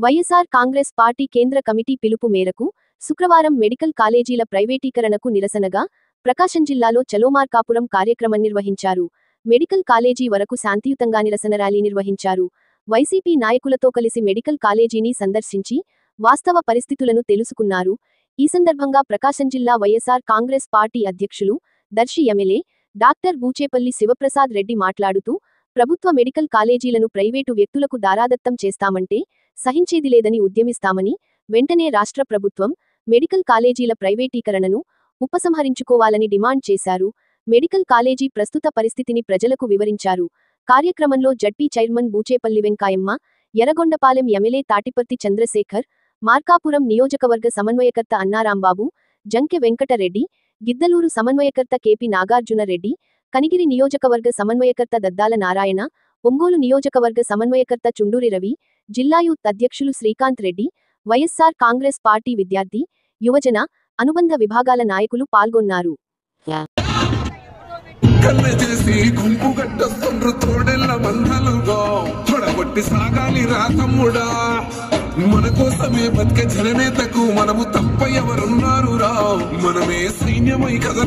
YSR Congress party కేంద్ర committee పిలుపు మేరకు శుక్రవారం మెడికల్ కాలేజీల ప్రైవేటీకరణకు నిరసనగా ప్రకాశం జిల్లాలో చలోమార్కాపురం కార్యక్రమం నిర్వహించారు. మెడికల్ కాలేజీ వరకు శాంతియుతంగా నిరసన ర్యాలీ నిర్వహించారు. వైసీపీ నాయకులతో కలిసి మెడికల్ కాలేజీని సందర్శించి వాస్తవ పరిస్థితులను తెలుసుకున్నారు. ఈ సందర్భంగా ప్రకాశం జిల్లా వైఎస్ఆర్ కాంగ్రెస్ పార్టీ అధ్యక్షులు, దర్శి ఎమ్మెల్యే డాక్టర్ బూచేపల్లి శివప్రసాద్ రెడ్డి మాట్లాడుతూ, ప్రభుత్వ మెడికల్ కాలేజీలను ప్రైవేటు వ్యక్తులకు దారాదత్తం చేస్తామంటే సహించేది లేదని ఉద్యమిస్తామని, వెంటనే రాష్ట్ర ప్రభుత్వం మెడికల్ కాలేజీల ప్రైవేటీకరణను ఉపసంహరించుకోవాలని డిమాండ్ చేశారు. మెడికల్ కాలేజీ ప్రస్తుత పరిస్థితిని ప్రజలకు వివరించారు. కార్యక్రమంలో ZP chairman Buchepalli Venkayamma, Yerragondapalem MLA Tatiparthi Chandrasekhar, Markapuram నియోజకవర్గ సమన్వయకర్త అన్నారాంబాబు, జంకె వెంకటరెడ్డి, గిద్దలూరు సమన్వయకర్త కెపి నాగార్జున రెడ్డి, కనిగిరి నియోజకవర్గ సమన్వయకర్త దద్దాల నారాయణ, ఒంగోలు నియోజకవర్గ సమన్వయకర్త చుండూరి రవి, జిల్లా యూత్ అధ్యక్షులు శ్రీకాంత్ రెడ్డి, వైఎస్ఆర్ కాంగ్రెస్ పార్టీ విద్యార్థి, యువజన, అనుబంధ విభాగాల నాయకులు పాల్గొన్నారు. మన కోసమే బతికే జననేతకు మనము తప్ప ఎవరున్నారు రా, మనమే సైన్యమై కథ